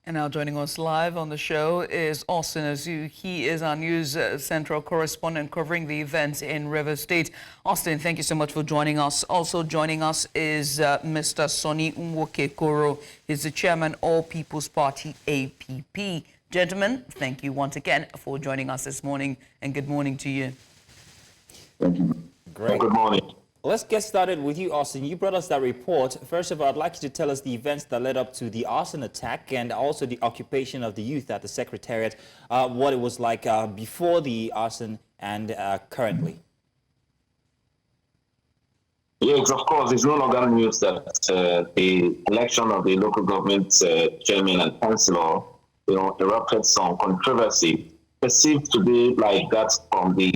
And now joining us live on the show is Austin Azu. He is our news Central Correspondent covering the events in River State. Austin, thank you so much for joining us. Also joining us is Mr. Sonny Nwoke-Koro. He's the chairman All People's Party, APP. Gentlemen, thank you once again for joining us this morning, and good morning to you. Thank you. Great. Good morning. Let's get started with you, Austin. You brought us that report. First of all, I'd like you to tell us the events that led up to the arson attack and also the occupation of the youth at the Secretariat, what it was like before the arson and currently. Yes, of course, it's no longer news that the election of the local government chairman and councillor, erupted some controversy, perceived to be like that from the,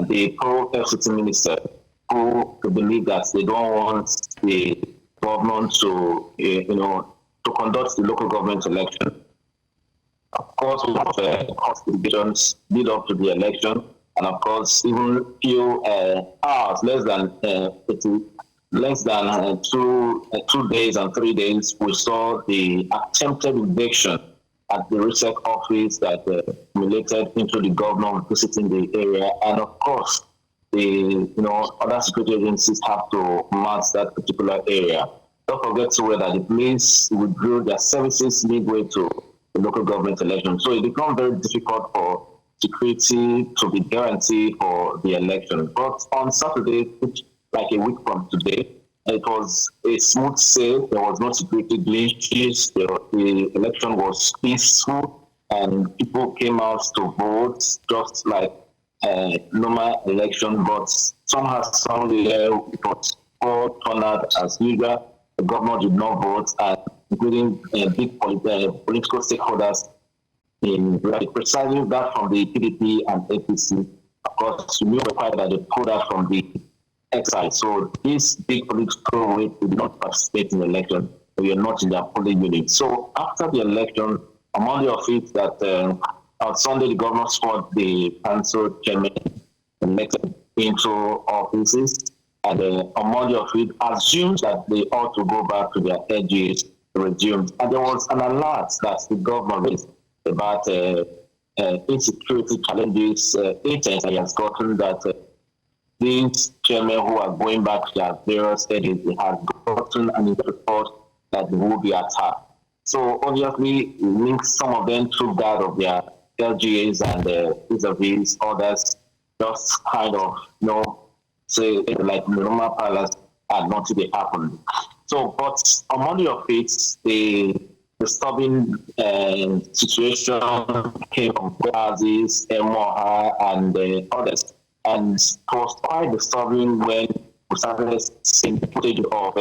the pro-FCT minister, who believe that they don't want the government to, to conduct the local government election. Of course, we have hospitalizations lead up to the election, and of course, even few hours, less than 2 days and 3 days, we saw the attempted eviction at the research office that related into the governor visiting the area, and of course, the other security agencies have to match that particular area. Don't forget to that the police withdrew their services midway to the local government election, so it becomes very difficult for security to be guaranteed for the election. But on Saturday, which like a week from today, it was a smooth sail. There was no security glitches. The election was peaceful, and people came out to vote just like a normal election. But somehow, it was poor turnout as usual. The governor did not vote, and including big political stakeholders in precisely that from the PDP and APC. Of course, we knew that they pulled out from the exile. So this big political weight did not participate in the election. We are not in their polling unit. So after the election, among the it that on Sunday the governor sworn the council chairman elected into offices, and among the it assumed that they ought to go back to their LGAs resumed. And there was an alert that the governor raised about insecurity challenges, agents he has gotten that these chairmen who are going back to their various stages, they have gotten an report that they will be attacked. So obviously, it means some of them took that of their LGAs and vis-a-vis others, just kind of, say like normal palace and nothing they happened. So, but among the it, the disturbing situation came from Brazil, Emoha, and others. And it was quite disturbing when we started seeing footage of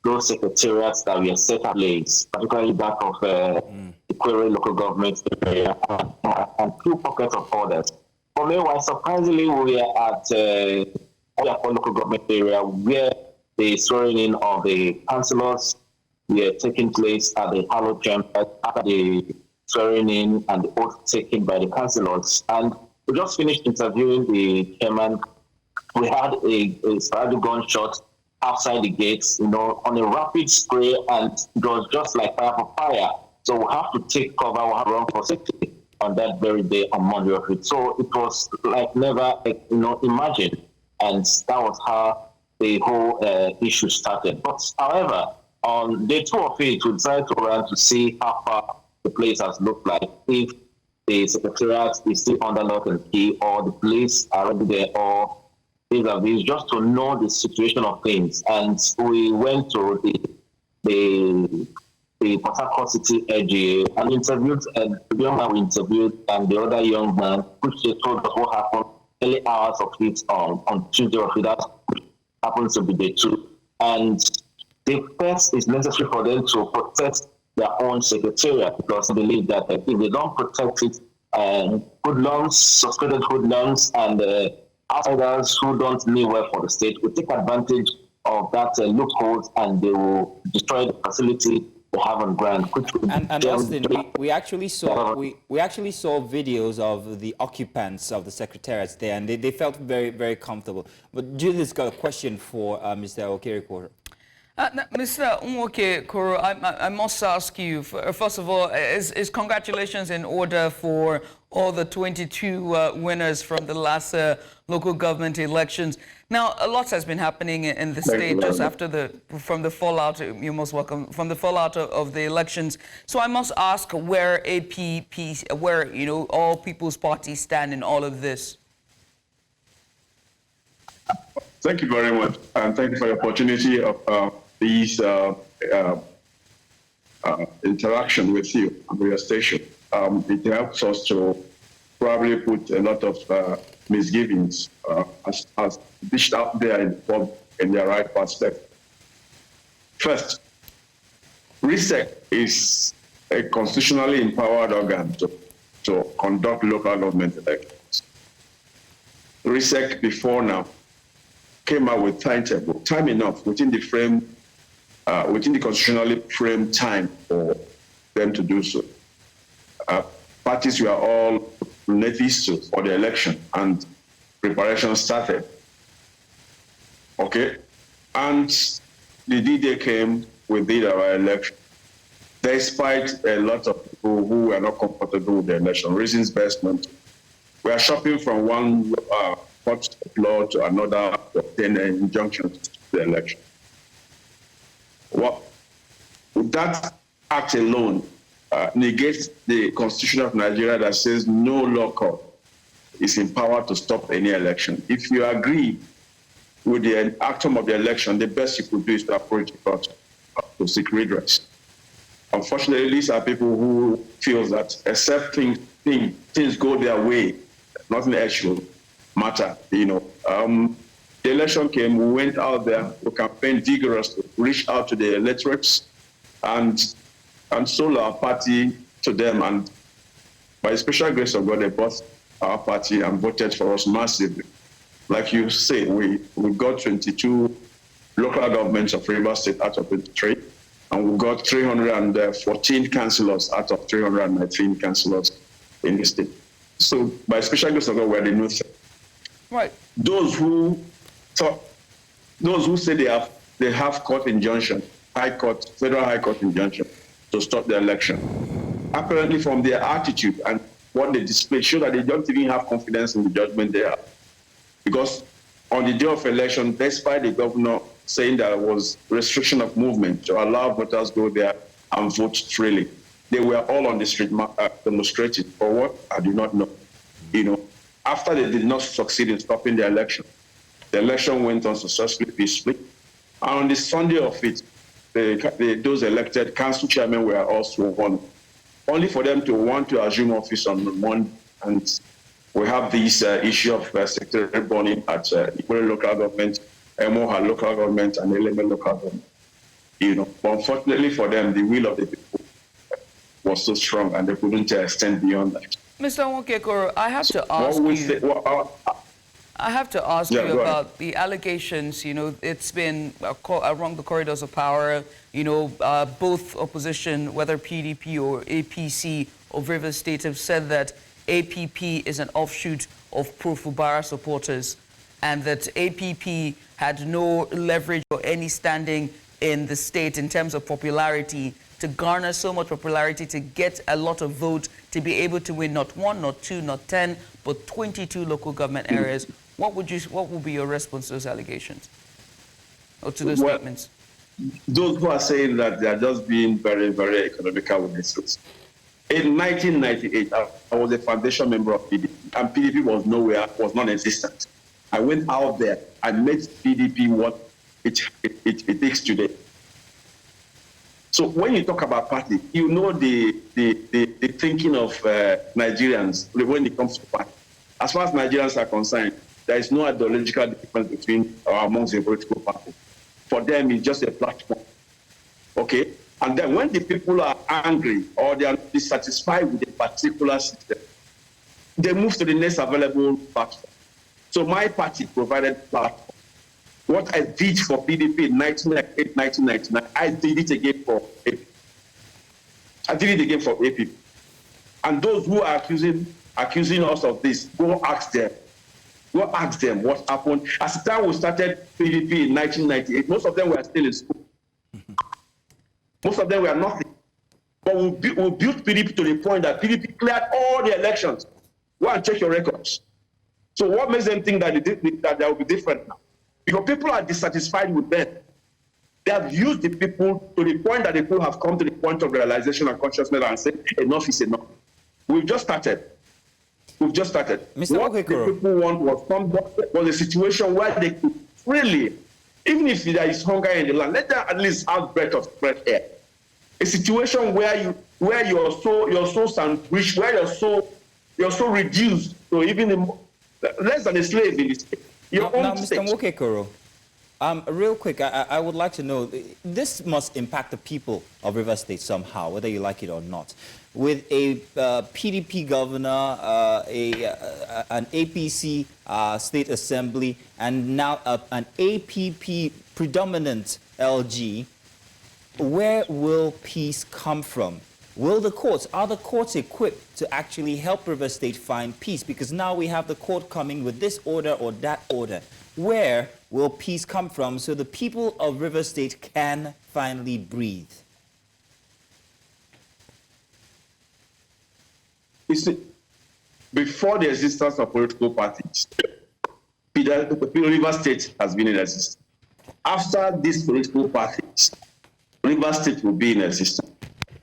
those secretariats that were set ablaze, particularly that of the Query local government area and two pockets of others. For me, while surprisingly we were at the local government area where the swearing in of the councillors were taking place at the Hallowed Chamber after the swearing in and the oath taken by the councillors. And we just finished interviewing the chairman. We had a sporadic gunshot outside the gates, on a rapid spray, and it was just like fire for fire. So we have to take cover, we have to run for safety on that very day on Monday of it. So it was like never, imagined, and that was how the whole issue started. But however, on day 2 of it, we decided to run to see how far the place has looked like, if the Secretariat is still under lock and key, or the police are already there, or vis-a-vis, just to know the situation of things. And we went to the Port Harcourt City LGA and interviewed the young man we interviewed and the other young man, which they told us what happened early hours of it on Tuesday of it. That happens to be day 2. And the first is necessary for them to protect their own secretariat, because they believe that if they don't protect it, hoodlums, suspected hoodlums, and outsiders who don't mean well for the state will take advantage of that loopholes, and they will destroy the facility they have on ground. And Austin, we actually saw videos of the occupants of the secretariats there, and they felt very, very comfortable. But Julius got a question for Mr. Nwoke-Koro. Mr. Nwoke Koro, I must ask you, first of all, is congratulations in order for all the 22 winners from the last local government elections. Now, a lot has been happening in the state just after from the fallout, you're most welcome, from the fallout of the elections. So I must ask where APP, where, all People's Party stand in all of this. Thank you very much, and thank you for the opportunity of these interaction with you and with your station. It helps us to probably put a lot of misgivings as dished out there in their right perspective. First, RISEC is a constitutionally empowered organ to conduct local government elections. RISEC before now came out with timetable, time enough within the frame, within the constitutionally framed time for them to do so. Parties were all noticed for the election and preparation started. Okay, and the D-Day came, we did our election. Despite a lot of people who were not comfortable with the election, reasons best known. We are shopping from one court of law to another to obtain an injunction to the election. Well, that act alone negates the Constitution of Nigeria that says no law court is empowered to stop any election. If you agree with the outcome of the election, the best you could do is to approach the court to seek redress. Unfortunately, these are people who feel that except things go their way, nothing else should matter. The election came, we went out there, we campaigned vigorously, reached out to the electorates and sold our party to them. And by the special grace of God, they bought our party and voted for us massively. Like you say, we got 22 local governments of Rivers State out of 23, and we got 314 councillors out of 319 councillors in the state. So by special grace of God, we're the new thing. Right. Those who say they have court injunction, federal high court injunction to stop the election, apparently from their attitude and what they display show that they don't even have confidence in the judgment they have. Because on the day of election, despite the governor saying there was restriction of movement to allow voters go there and vote freely, they were all on the street demonstrating. For what? I do not know. After they did not succeed in stopping the election went on successfully, peacefully. And on the Sunday of it, those elected council chairmen were also sworn, only for them to want to assume office on Monday. And we have this issue of secretariat burning at Ikore local government, Emoha local government, and Eleme local government. But unfortunately for them, the will of the people was so strong, and they couldn't extend beyond that. Mr. Nwoke Koro, I have to ask you about the allegations. It's been along the corridors of power. Both opposition, whether PDP or APC of Rivers State, have said that APP is an offshoot of Pro-Fubara supporters, and that APP had no leverage or any standing in the state in terms of popularity to garner so much popularity to get a lot of votes to be able to win not 1, not 2, not 10, but 22 local government areas. What would be your response to those allegations or to those statements? Those who are saying that they are just being very, very economical with this. In 1998, I was a foundation member of PDP, and PDP was nowhere, was non-existent. I went out there and made PDP what it takes today. So when you talk about party, the thinking of Nigerians when it comes to party. As far as Nigerians are concerned, there is no ideological difference between or amongst the political parties. For them, it's just a platform. Okay? And then when the people are angry or they are dissatisfied with a particular system, they move to the next available platform. So my party provided platform. What I did for PDP in 1998, 1999, I did it again for AP. I did it again for AP. And those who are accusing us of this, go ask them. Go ask them what happened. At the time we started PDP in 1998, most of them were still in school. Most of them were nothing. But we built PDP to the point that PDP cleared all the elections. Go and check your records. So what makes them think that that will be different now? Because people are dissatisfied with them. They have used the people to the point that the people have come to the point of realization and consciousness and said, enough is enough. We've just started. Mr. What the people want was a situation where they could freely, even if there is hunger in the land, let them at least have breath of fresh air. A situation where you're so sandwiched, where you're so reduced to even less than a slave in this state. Now, Mr. Nwokekoro, real quick, I would like to know, this must impact the people of River State somehow, whether you like it or not. With a PDP governor, an APC state assembly, and now an APP predominant LG, where will peace come from? Are the courts equipped to actually help River State find peace? Because now we have the court coming with this order or that order. Where will peace come from so the people of River State can finally breathe? You see, before the existence of political parties, River State has been in existence. After these political parties, River State will be in existence.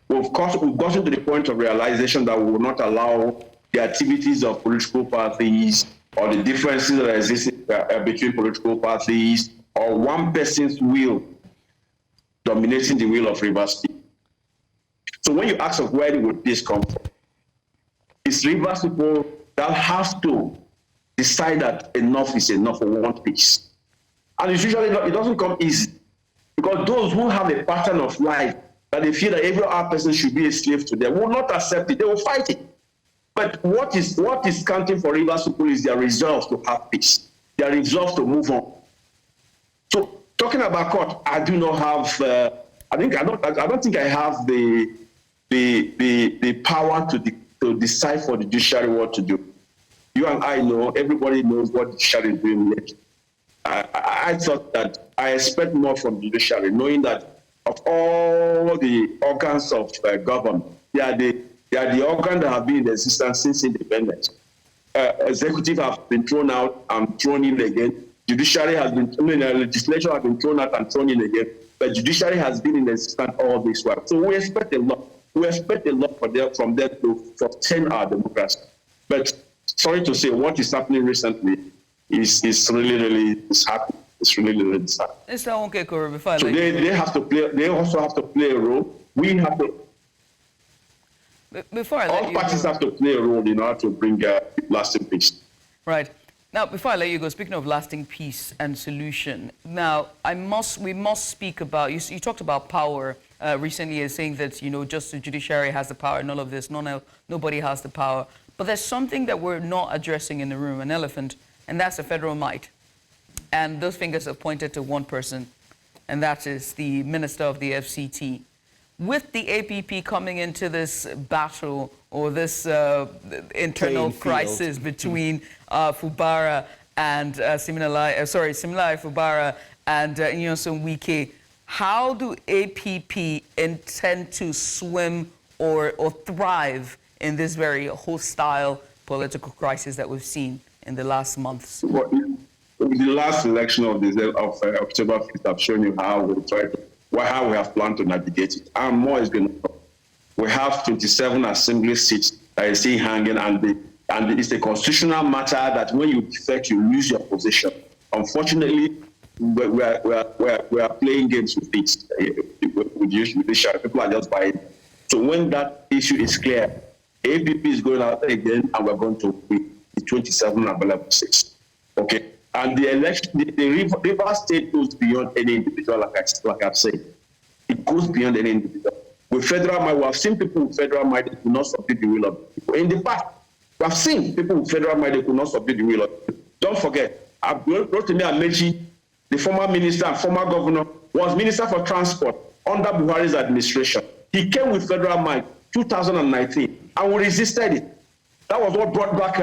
We've gotten to the point of realization that we will not allow the activities of political parties or the differences that exist between political parties or one person's will dominating the will of River State. So when you ask of where would this come from, it's River people that have to decide that enough is enough for one peace. And it's usually not, it doesn't come easy, because those who have a pattern of life that they feel that every other person should be a slave to them will not accept it. They will fight it. But what is counting for River people is their resolve to have peace, their resolve to move on. So talking about court, I do not have. I don't think I have the power to decide for the judiciary what to do. You and I know, everybody knows what the judiciary is doing next. I thought that I expect more from the judiciary, knowing that of all the organs of government, they are the organs that have been in existence since independence. Executive have been thrown out and thrown in again. Judiciary has been, legislature has been thrown out and thrown in again. But judiciary has been in existence all this while. So we expect a lot. We expect a lot from them to sustain our democracy. But sorry to say, what is happening recently is really happening. It's really sad. Mr. Nwokekoro, before I so they also have to play a role. We have to. Before I let all parties have to play a role in order to bring lasting peace. Right. Now, before I let you go, speaking of lasting peace and solution, now we must speak about. You talked about power recently, as saying that just the judiciary has the power and all of this. Nobody has the power. But there's something that we're not addressing in the room, an elephant, and that's the federal might. And those fingers have pointed to one person, and that is the Minister of the FCT. With the APP coming into this battle or this internal crisis between Fubara and Siminalayi Fubara and Nyesom Wike, how do APP intend to swim or thrive in this very hostile political crisis that we've seen in the last months? Well, the last election of October 5th have shown you how we have planned to navigate it. And more is going to come. We have 27 assembly seats that is still hanging, and it's a constitutional matter that when you defect, you lose your position. Unfortunately, we are playing games with it. With this people are just buying. So when that issue is clear, APP is going out again, and we're going to win the 27 available seats. Okay. And the election, the River State goes beyond any individual, like I've said. It goes beyond any individual. With federal might, we have seen people with federal might that could not subdue the will of the people. In the past, we have seen people with federal might that could not subdue the will of the people. Don't forget, Rotimi Amechi, the former minister and former governor, was Minister for Transport under Buhari's administration. He came with federal might 2019, and we resisted it. That was what brought back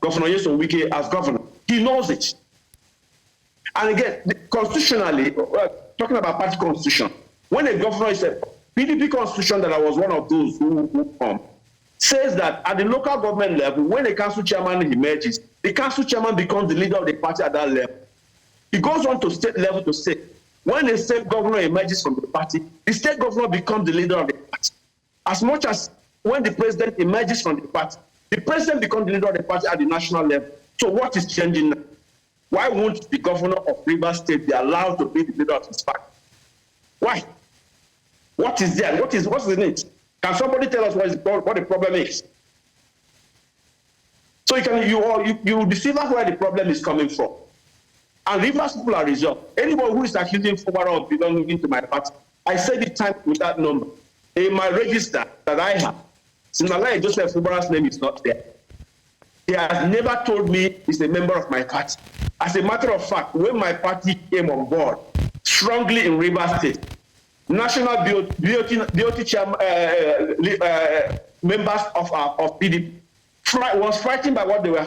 Governor Nyesom Wike as governor. He knows it. And again, constitutionally, talking about party constitution, when a governor is PDP constitution that I was one of those who says that at the local government level, when a council chairman emerges, the council chairman becomes the leader of the party at that level. He goes on to state level to say, when a state governor emerges from the party, the state governor becomes the leader of the party. As much as when the president emerges from the party, the president becomes the leader of the party at the national level. So what is changing now? Why won't the governor of Rivers State be allowed to be the leader of his party? Why? What is there? What's in it? Can somebody tell us what the problem is? So you deceive us where the problem is coming from. And Rivers people are resolved. Anybody who is accusing Fubara of belonging to my party, I said it time with that number. In my register that I have, Sinalai Joseph Fubara's name is not there. He has never told me he's a member of my party. As a matter of fact, when my party came on board, strongly in Rivers State, national BOT members of PDP was frightened by what they were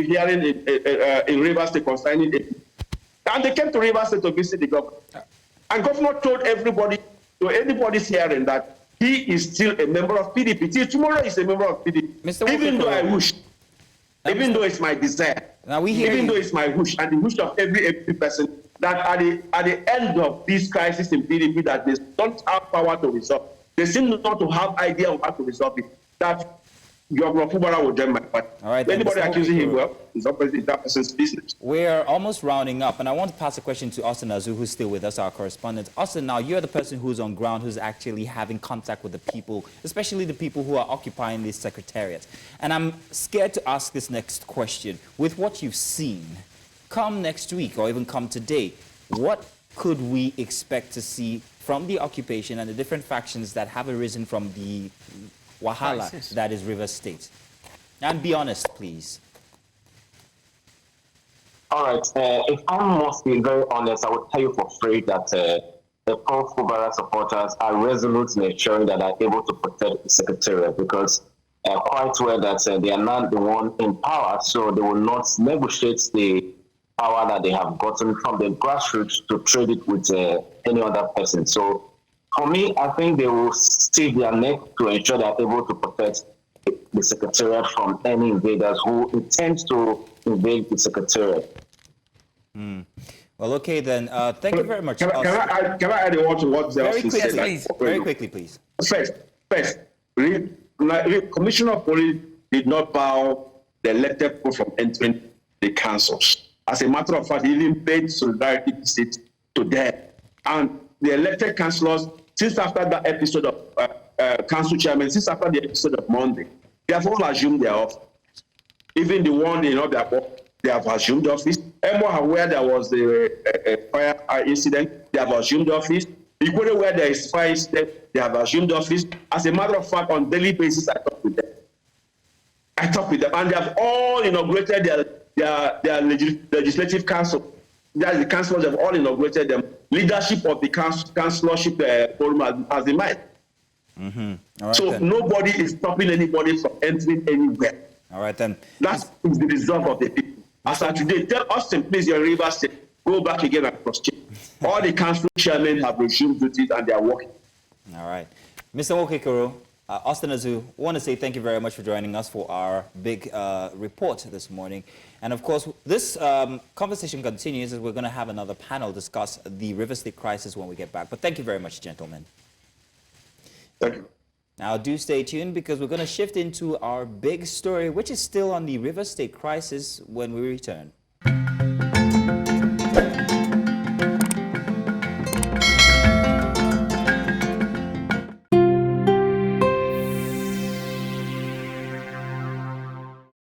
hearing in Rivers State concerning it. And they came to Rivers State to visit the governor. And governor told everybody, to anybody's hearing, that he is still a member of PDP. Till tomorrow he's a member of PDP. Even though I wish, even though it's my desire, even though it's my wish and the wish of every person, that at the end of this crisis in PDP, that they don't have power to resolve. They seem not to have idea of how to resolve it. That Governor Fubara will join my party. All right, anybody accusing him, well, it's that person's business. We're almost rounding up, and I want to pass a question to Austin Azu, who's still with us, our correspondent. Austin, now you're the person who's on ground, who's actually having contact with the people, especially the people who are occupying these secretariats. And I'm scared to ask this next question. With what you've seen, come next week or even come today, what could we expect to see from the occupation and the different factions that have arisen from the wahala that is Rivers State? And be honest, please. All right. If I must be very honest, I would tell you for free that the Pro-Fubara supporters are resolute in ensuring that they are able to protect the Secretariat, because quite well that they are not the one in power, so they will not negotiate the power that they have gotten from the grassroots to trade it with any other person. So for me, I think they will stick their neck to ensure they are able to protect the Secretariat from any invaders who intend to invade the Secretariat. Well, okay then. Thank you very much. Can I add a word to what Very Zelsi quickly, said? please. Very quickly, please. First, Commissioner of Police did not bow the elected people from entering the councils. As a matter of fact, he even paid solidarity visit to them. And the elected councillors, since after that episode of council chairman, since after the episode of Monday, they have all assumed their office. Even the one they have assumed office. Emma, where there was a fire incident, they have assumed office. Equally, where there is fire incident, they have assumed office. As a matter of fact, on daily basis, I talk with them. And they have all inaugurated their legislative council. That's the councillors have all inaugurated them. Leadership of the councillorship forum as the mind. Right, so then. nobody is stopping anybody from entering anywhere. All right, then. That is the resolve of the people. As of today, tell Austin, please, your Rivers State, go back again and cross-check. All the council chairmen have resumed duties and they are working. All right. Mr. Okekoro, Austin Azu, I want to say thank you very much for joining us for our big report this morning. And of course, this conversation continues as we're going to have another panel discuss the River State crisis when we get back. But thank you very much, gentlemen. Thank you. Now, do stay tuned because we're going to shift into our big story, which is still on the River State crisis when we return.